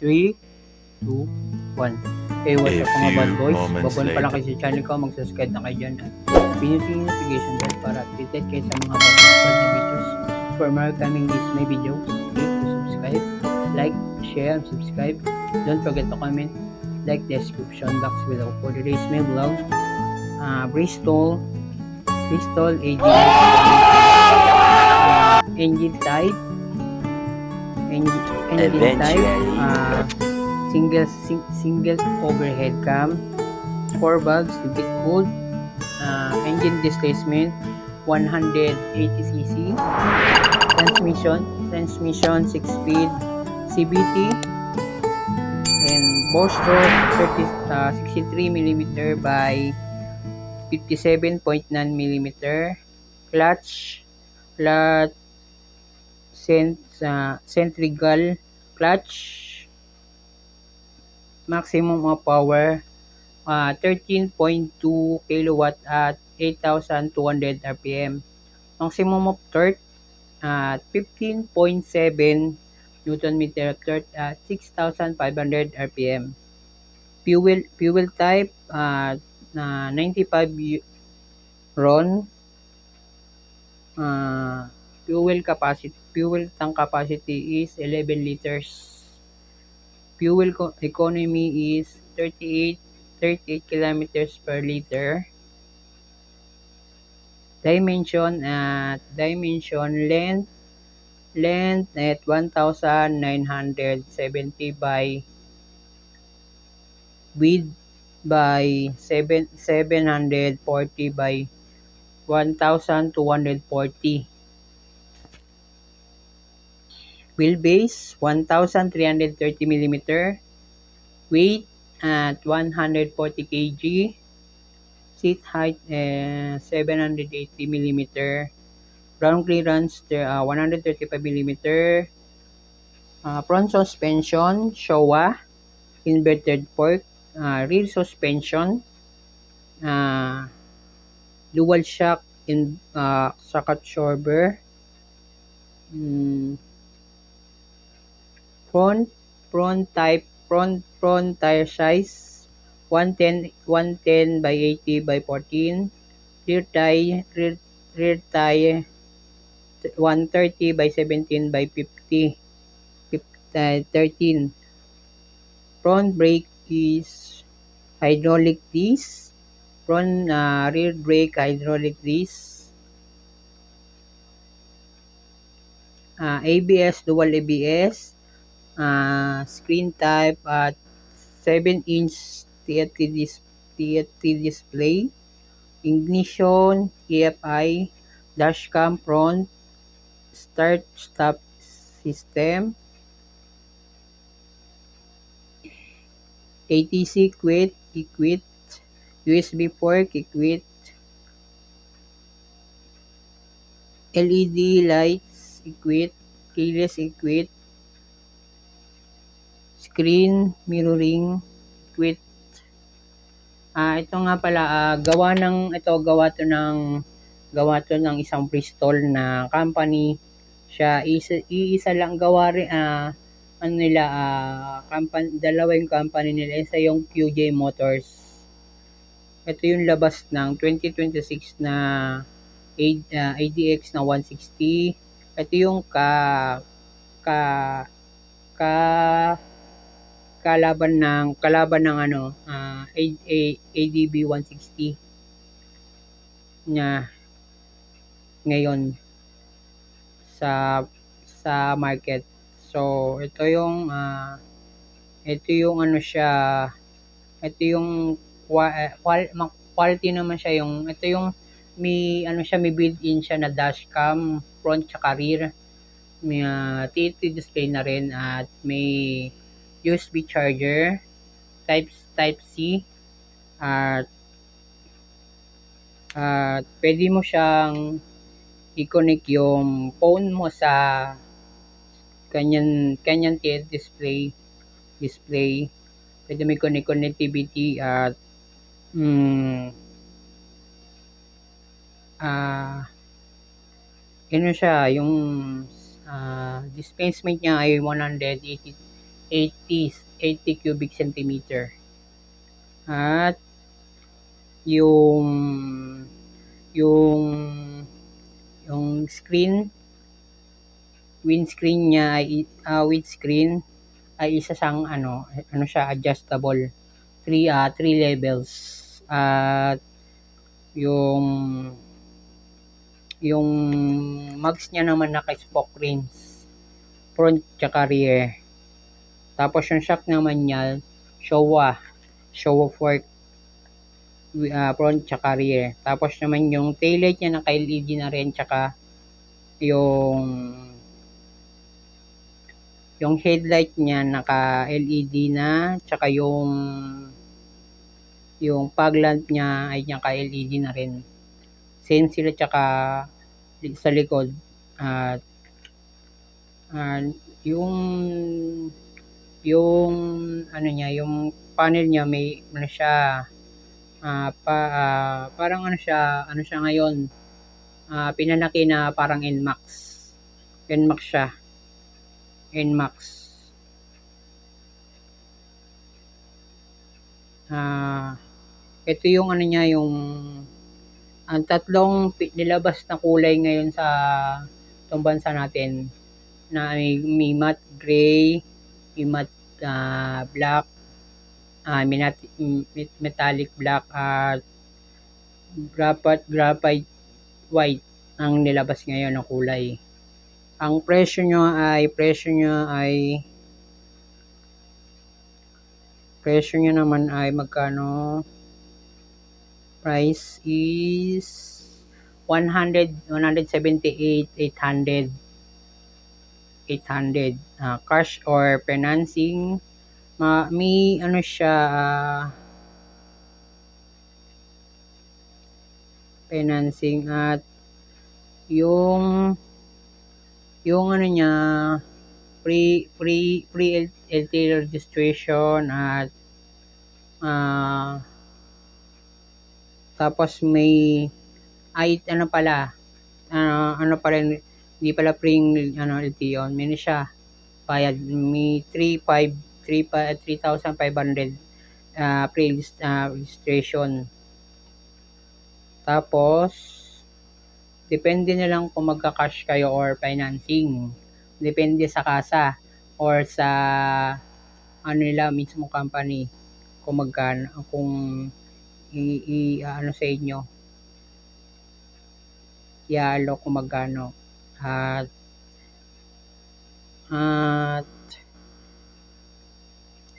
3, 2, 1. Hey, what's A up mga bad few boys? moments Bago pa lang later. kayo sa channel ko, mag-subscribe na kayo dyan at pinutin yung notification bell para updated kayo sa mga upload na videos. For more coming Disney videos, click to subscribe, like, share, and subscribe. Don't forget to comment, like the description box below for the Disney vlog. Bristol AD engine type, Eventually. single overhead cam, 4 valves to be cooled, engine displacement 180cc, transmission 6 speed, CVT, and bore stroke 63mm by 57.9mm, clutch centrifugal clutch, maximum of power 13.2 kilowatt at 8,200 rpm. Maximum of torque at 15.7 Newton meter of torque at 6,500 rpm. Fuel type 95 RON. Fuel tank capacity is 11 liters. Fuel economy is 38 kilometers per liter. Dimension length at 1,970 by width by 740 by 1,240. Wheelbase 1,330mm. Weight at 140 kg. Seat height 780mm. Ground clearance 135mm. Front suspension Showa inverted fork. Rear suspension dual shock in shock absorber. Front tire size 110 by 80 by 14. Rear tire 130 by 17 by 50, 13. Front brake is hydraulic disc. Front rear brake hydraulic disc. ABS dual ABS. Screen type at 7-inch TFT display. Ignition, EFI, dashcam front, start stop system, ATC equipped, USB port equipped, LED lights equipped, keyless equipped, screen mirroring equipped. Ito nga pala gawa to ng isang Bristol na company. Siya iisa lang gawa rin dalawa yung company nila. Isa yung QJ Motors. Ito yung labas ng 2026 na ADX na 160. Ito yung ka kalaban ng ADB 160 niya ngayon sa market. So ito yung ito yung quality naman siya. Ito yung may built-in siya na dashcam front tsaka rear. May TFT display na rin at may USB charger type C at pwede mo siyang i-connect yung phone mo sa kanyang TFT display. Pwede may connectivity at siya yung displacement niya ay 180 80 cubic centimeter. At yung yung yung windscreen niya ay windscreen ay isa siyang ano siya, adjustable. Three levels. At yung yung mags niya naman naka-spoke rims, front tsaka rear. Tapos yung shock naman niya, Showa fork, front tsaka rear. Tapos naman yung taillight niya naka-LED na rin, tsaka yung headlight niya naka-LED na, tsaka yung fog lamp niya ay naka-LED na rin. Same sila, tsaka sa likod. At yung ano niya, yung panel niya may ano siya, parang ano siya ngayon, pinalaki na parang NMAX. NMAX siya. NMAX. Ito yung ano niya, yung ang tatlong nilabas na kulay ngayon sa itong bansa natin, na may matte gray, may matte black, metallic black, at graphite white ang nilabas ngayon ng kulay. Ang presyo niya naman ay magkano? Price is 178, 800. Cash or financing. May ano siya, financing. At yung ano niya, pre LT registration. At tapos may ano pala, ano pa rin, hindi pala pre LT yun, may siya bayad, may 3,500 pre-registration. Tapos depende na lang kung magka-cash kayo or financing. Depende sa kasa or sa ano nila mismo company, kung magkano, kung ano sa inyo, i-alok kung magkano. At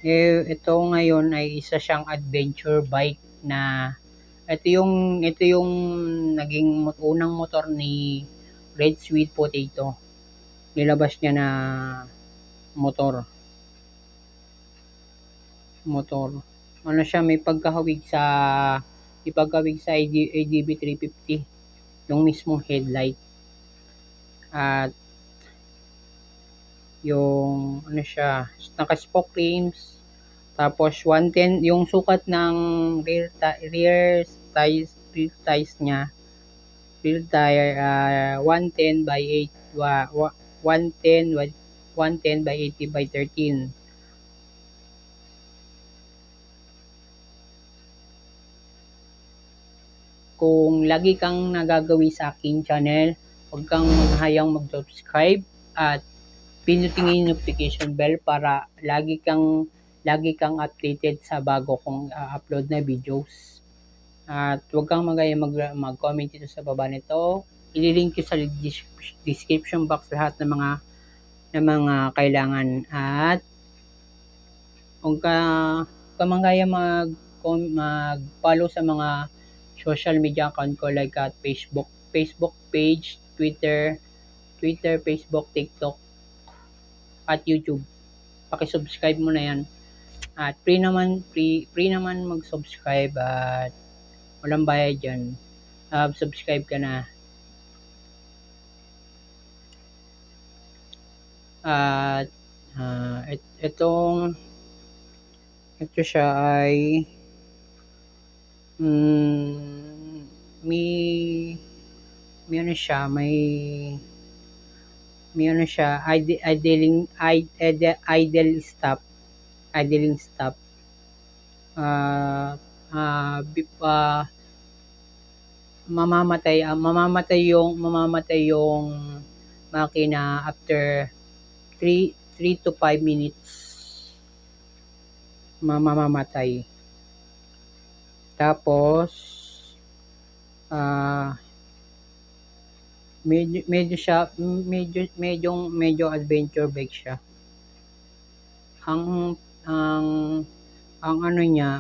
ito ngayon ay isa siyang adventure bike na ito yung naging unang motor ni Red Sweet Potato. Nilabas niya na motor. Ano siya, may pagkahawig sa ADB 350, yung mismong headlight. At yung ano siya, naka-spoke rims. Tapos 110 yung sukat ng rear tires niya. Rear tire 110 by 80 by 13. Kung lagi kang nagagawi sa aking channel, huwag kang maghayang mag-subscribe at pinutin yung notification bell para lagi kang updated sa bago kong upload na videos. At huwag kang mag-comment dito sa baba nito. Ililink ko sa description box lahat ng mga kailangan. At huwag kang mag-follow sa mga social media account ko, like at Facebook page, Twitter, Facebook, TikTok, at YouTube. Paki-subscribe mo na yan. At free naman mag-subscribe at walang bayad dyan. Subscribe ka na. At ito siya ay may ano siya, may may ano siya, idling stop. Ah, ah, mamamatay yung makina after 3 to 5 minutes mamamatay. Tapos ah medyo siya medyo adventure bike siya. Ang ang ang ano niya,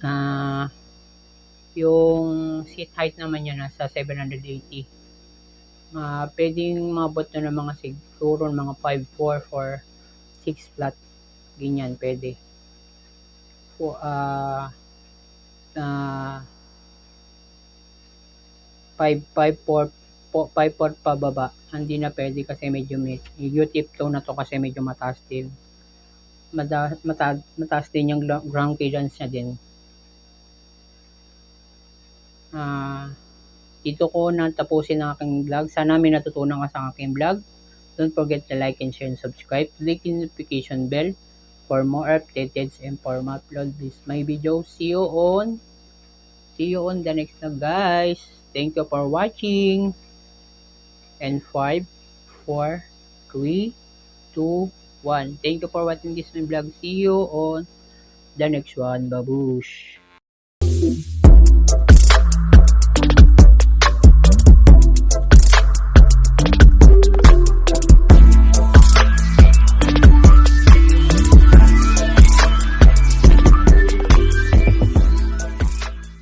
ah, yung seat height naman niya nasa 780. Puwedeng umabot na ng mga siguro mga 5'4" or 6 flat, ganyan puwede. Po ah, 5'4" 5'4" pababa, hindi na puwede kasi medyo tiptoe na 'to kasi medyo mataas din. Mataas din yung ground clearance niya din. Dito ko natapusin ang aking vlog. Sana may natutunan ka sa aking vlog. Don't forget to like and share and subscribe. Click the notification bell for more updates and for more upload this my video. See you on the next vlog, guys. Thank you for watching. And 5, 4, 3, 2, 1. Thank you for watching this my vlog. See you on the next one. Babush.